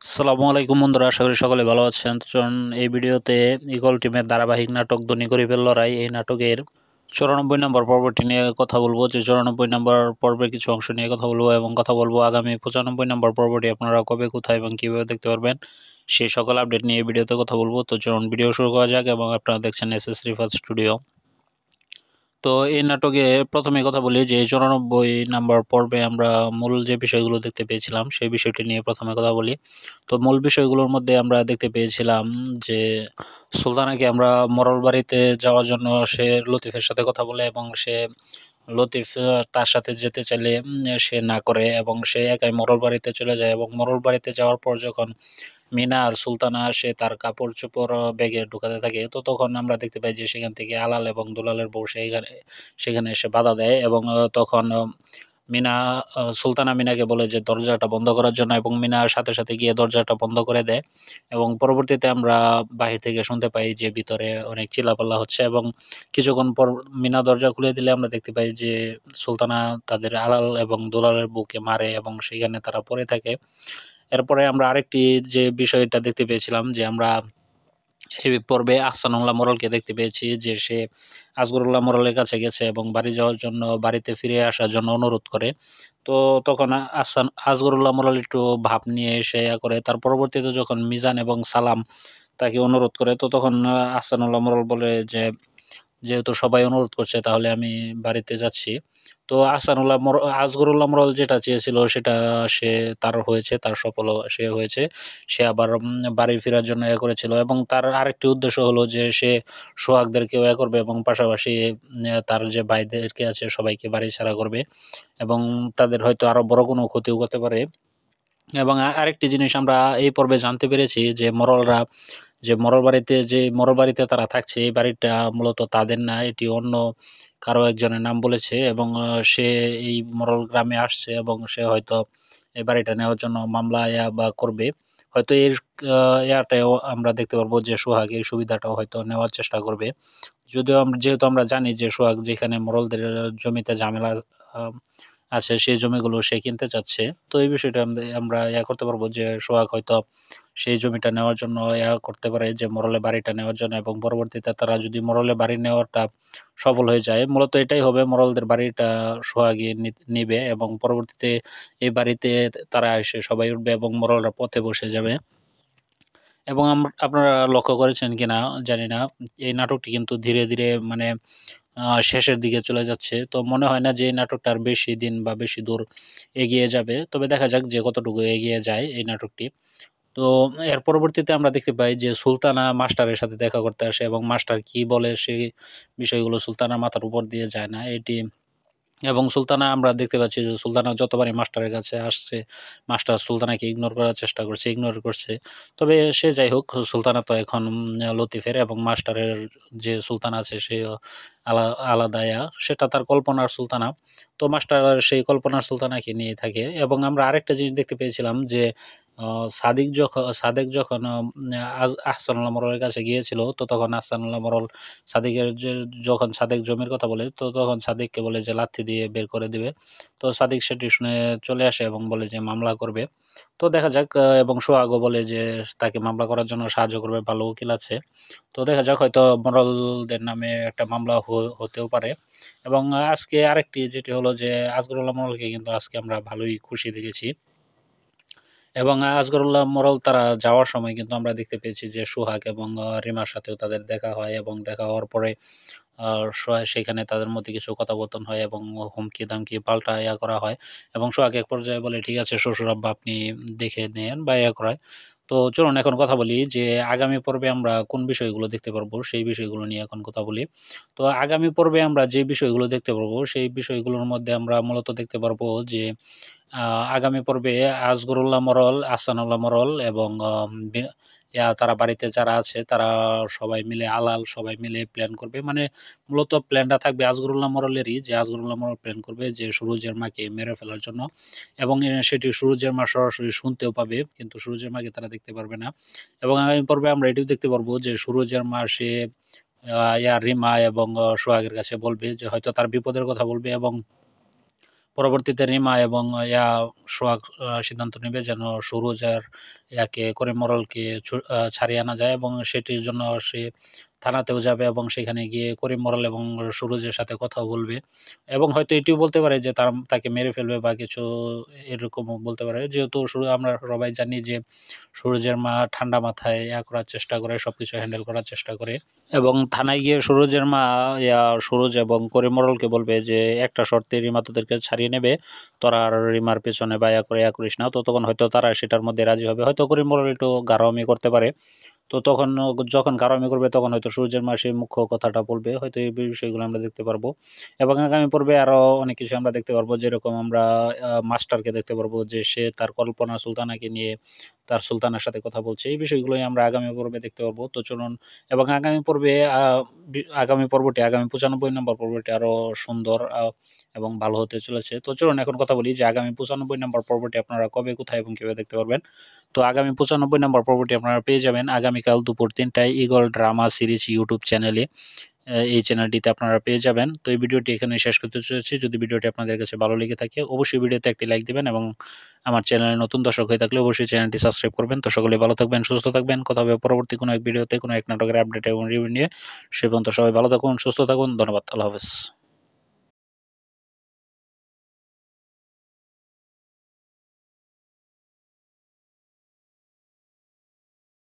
আসসালামু আলাইকুম বন্ধুরা, আশা করি সকলে ভালো আছেন। তো চলুন এই ভিডিওতে ইগল টিমের ধারাবাহিক নাটক ধনী গরিবের লড়াই এই নাটকের 94 নম্বর পর্বটি নিয়ে কথা বলবো। যে 94 নম্বর পর্বের কিছু অংশ নিয়ে কথা বলবো এবং কথা বলবো আগামী 95 নম্বর পর্বটি আপনারা কবে, কোথায় এবং কীভাবে দেখতে পারবেন সেই সকল আপডেট নিয়ে এই ভিডিওতে কথা বলবো। তো চলুন ভিডিও শুরু করা যাক এবং আপনারা দেখছেন এসএস রিফাত স্টুডিও। তো এই নাটকে প্রথমে কথা বলি যে 94 নাম্বার পর্বে আমরা মূল যে বিষয়গুলো দেখতে পেয়েছিলাম সেই বিষয়টি নিয়ে প্রথমে কথা বলি। তো মূল বিষয়গুলোর মধ্যে আমরা দেখতে পেয়েছিলাম যে সুলতানাকে আমরা মরল বাড়িতে যাওয়ার জন্য সে লতিফের সাথে কথা বলে এবং সে লতিফ তার সাথে যেতে চাইলে সে না করে এবং সে একাই মরল বাড়িতে চলে যায় এবং মরল বাড়িতে যাওয়ার পর যখন মিনা আর সুলতানা সে তার কাপড় চোপড় ব্যাগে ঢুকাতে থাকে, তো তখন আমরা দেখতে পাই যে সেখান থেকে আলাল এবং দুলালের বউ সেখানে এসে বাধা দেয় এবং তখন মিনা সুলতানা মিনাকে বলে যে দরজাটা বন্ধ করার জন্য এবং মিনা সাথে সাথে গিয়ে দরজাটা বন্ধ করে দেয় এবং পরবর্তীতে আমরা বাহির থেকে শুনতে পাই যে ভিতরে অনেক চিল্লাপাল্লা হচ্ছে এবং কিছুক্ষণ পর মিনা দরজা খুলে দিলে আমরা দেখতে পাই যে সুলতানা তাদের আলাল এবং দুলালের বউকে মারে এবং সেখানে তারা পড়ে থাকে। এরপরে আমরা আরেকটি যে বিষয়টা দেখতে পেয়েছিলাম যে আমরা এই পর্বে আহসানুল্লাহ মোড়লকে দেখতে পেয়েছি যে সে আসগরুল্লাহ মোড়লের কাছে গেছে এবং বাড়ি যাওয়ার জন্য, বাড়িতে ফিরে আসার জন্য অনুরোধ করে। তো তখন আসগরুল্লাহ মোড়ল একটু ভাব নিয়ে এসে করে। তার পরবর্তীতে যখন মিজান এবং সালাম তাকে অনুরোধ করে, তো তখন আহসানুল্লাহ মোড়ল বলে যে যেহেতু সবাই অনুরোধ করছে তাহলে আমি বাড়িতে যাচ্ছি। তো আসগরুল্লাহ মোড়ল যেটা চেয়েছিল সেটা সে তার হয়েছে, তার সে হয়েছে। সে আবার বাড়ি ফেরার জন্য করেছিল এবং তার আরেকটি উদ্দেশ্য হলো যে সে সোহাগদেরকেও করবে এবং পাশাপাশি তার যে ভাইদেরকে আছে সবাইকে বাড়ি ছাড়া করবে এবং তাদের হয়তো আরো বড় কোনো ক্ষতিও করতে পারে। এবং আরেকটি জিনিস আমরা এই পর্বে জানতে পেরেছি যে মরল বাড়িতে তারা থাকছে, এই বাড়িটা মূলত তাদের না, এটি অন্য কারো একজনের নাম বলেছে এবং সে এই মরল গ্রামে আসছে এবং সে হয়তো এই বাড়িটা নেওয়ার জন্য মামলা বা করবে। হয়তো এর ইয়াটাও আমরা দেখতে পারবো যে সোহাগ এই সুবিধাটাও হয়তো নেওয়ার চেষ্টা করবে। যদিও যেহেতু আমরা জানি যে সোহাগ যেখানে মোড়লদের জমিতে ঝামেলা আহ, আছে সেই জমিগুলো সে কিনতে চাচ্ছে, তো এই বিষয়টা আমরা করতে পারবো যে সোহাগ হয়তো সেই জমিটা নেওয়ার জন্য করতে পারে, যে মোড়লে বাড়িটা নেওয়ার জন্য এবং পরবর্তীতে তারা যদি মোড়লে বাড়ি নেওয়াটা সফল হয়ে যায়, মূলত এটাই হবে মোড়লদের বাড়িটা সোহাগই নিবে এবং পরবর্তীতে এই বাড়িতে তারা এসে সবাই উঠবে এবং মোড়লরা পথে বসে যাবে। এবং আপনারা লক্ষ্য করেছেন কিনা জানি না, এই নাটকটি কিন্তু ধীরে ধীরে মানে শেষের দিকে চলে যাচ্ছে। তো মনে হয় না যে এই নাটকটা আর বেশি দিন বা বেশি দূর এগিয়ে যাবে, তবে দেখা যাক যে কতটুকু এগিয়ে যায় এই নাটকটি। তো এর পরবর্তীতে আমরা দেখতে পাই যে সুলতানা মাস্টারের সাথে দেখা করতে আসে এবং মাস্টার কি বলে সেই বিষয়গুলো সুলতানার মাথার উপর দিয়ে যায় না এটি। এবং সুলতানা আমরা দেখতে পাচ্ছি যে সুলতানা যতবারই মাস্টারের কাছে আসছে, মাস্টার সুলতানাকে ইগনোর করার চেষ্টা করছে, ইগনোর করছে। তবে সে যাই হোক, সুলতানা তো এখন লতিফের এবং মাস্টারের যে সুলতানা আছে সে আলাদায়া, সেটা তার কল্পনার সুলতানা। তো মাস্টার সেই কল্পনার সুলতানাকে নিয়ে থাকে এবং আমরা আরেকটা জিনিস দেখতে পেয়েছিলাম যে সাদেক যখন আহসানুল্লাহ মোড়লের কাছে গিয়েছিল, তো তখন আহসানুল্লাহ মোড়ল সাদিকের যখন সাদেক জমির কথা বলে, তো তখন সাদিককে বলে যে লাথি দিয়ে বের করে দিবে। তো সাদিক সেটি শুনে চলে আসে এবং বলে যে মামলা করবে। তো দেখা যাক, এবং সোহাগও বলে যে তাকে মামলা করার জন্য সাহায্য করবে, ভালো উকিল আছে। তো দেখা যাক, হয়তো মোড়লদের নামে একটা মামলা হতেও পারে। এবং আজকে আরেকটি যেটি হলো যে আসগরুল্লাহ মোড়লকে কিন্তু আজকে আমরা ভালোই খুশি দেখেছি এবং আসগরুল্লাহ মোড়ল তারা যাওয়ার সময় কিন্তু আমরা দেখতে পেয়েছি যে সোহাগ এবং রিমার সাথেও তাদের দেখা হয় এবং দেখা হওয়ার পরে সেখানে তাদের মধ্যে কিছু কথোপকথন হয় এবং হুমকি-দামকি পাল্টা করা হয় এবং সোহাগ এক পর্যায়ে বলে, "ঠিক আছে শ্বশুর আব্বা, আপনি দেখে নেন" বা করায়। তো চলুন এখন কথা বলি যে আগামী পর্বে আমরা কোন বিষয়গুলো দেখতে পারবো, সেই বিষয়গুলো নিয়ে এখন কথা বলি। তো আগামী পর্বে আমরা যে বিষয়গুলো দেখতে পারবো, সেই বিষয়গুলোর মধ্যে আমরা মূলত দেখতে পারবো যে আগামী পর্বে আসগরুল্লাহ মোড়ল, আহসানুল্লাহ মোড়ল এবং তারা বাড়িতে যারা আছে তারা সবাই মিলে, আলাল সবাই মিলে প্ল্যান করবে। মানে মূলত প্ল্যানটা থাকবে আসগরুল্লাহ মোড়লেরই, যে আসগরুল্লাহ মোড়ল প্ল্যান করবে যে সুরুজের মাকে মেরে ফেলার জন্য এবং সেটি সুরুজের মা সরাসরি শুনতেও পাবে, কিন্তু সুরুজের মাকে তারা দেখতে পারবে না। এবং আগামী পর্বে আমরা এটিও দেখতে পারবো যে সুরুজের মা সে রিমা এবং সোহাগের কাছে বলবে যে হয়তো তার বিপদের কথা বলবে এবং পরবর্তীতে রিমা এবং সোহাগ সিদ্ধান্ত নেবে যেন সুরজ আর করিম মরলকে ছাড়িয়ে আনা যায়, এবং সেটির জন্য সে থানাতেও যাবে এবং সেখানে গিয়ে করিম মরল এবং সুরজের সাথে কথাও বলবে, এবং হয়তো এটিও বলতে পারে যে তাকে মেরে ফেলবে বা কিছু এরকমও বলতে পারে, যেহেতু আমরা সবাই জানি যে সুরজের মা ঠান্ডা মাথায় করার চেষ্টা করে, সবকিছু হ্যান্ডেল করার চেষ্টা করে। এবং থানায় গিয়ে সুরজের মা সুরজ এবং করিমরলকে বলবে যে একটা শর্তে রিমা তোদেরকে ছাড়িয়ে নেবে, তোরা আর রিমার পেছনে বা করিস না। তো তখন হয়তো তারা সেটার মধ্যে রাজি হবে, হয়তো করিমরল একটু গাড়ামি করতে পারে। তো তখন যখন গাড়ামি করবে তখন হয়তো সূর্যের মা সেই মুখ্য কথাটা বলবে, হয়তো এই বিষয়গুলো আমরা দেখতে পারবো। এবং আগামী পর্বে আরও অনেক কিছু আমরা দেখতে পারবো, যেরকম আমরা মাস্টারকে দেখতে পারবো যে সে তার কল্পনা সুলতানাকে নিয়ে তার সুলতানের সাথে কথা বলছে। এই বিষয়গুলোই আমরা আগামী পর্বে দেখতে পারবো। তো চলুন, এবং আগামী পর্বে আগামী 95 নম্বর পর্বটি আরও সুন্দর এবং ভালো হতে চলেছে। তো চলুন এখন কথা বলি যে আগামী 95 নম্বর পর্বটি আপনারা কবে, কোথায় এবং কীভাবে দেখতে পারবেন। তো আগামী 95 নম্বর পর্বটি আপনারা পেয়ে যাবেন আগামীকাল দুপুর 3টায় ঈগল ড্রামা সিরিজ ইউটিউব চ্যানেলে। এই চ্যানেলটিতে আপনারা পেয়ে যাবেন। তো এই ভিডিওটি এখানে শেষ করতে চলেছি। যদি ভিডিওটি আপনাদের কাছে ভালো লেগে থাকে অবশ্যই ভিডিওতে একটি লাইক দিবেন, এবং আমার চ্যানেলে নতুন দর্শক হয়ে থাকলে অবশ্যই চ্যানেলটি সাবস্ক্রাইব করবেন। তো সকলে ভালো থাকবেন, সুস্থ থাকবেন। কথা হবে পরবর্তী কোনো এক ভিডিওতে কোনো এক নাটকের আপডেট এবং রিভিউ নিয়ে। সে পর্যন্ত সবাই ভালো থাকুন, সুস্থ থাকুন। ধন্যবাদ। আল্লাহ হাফেজ।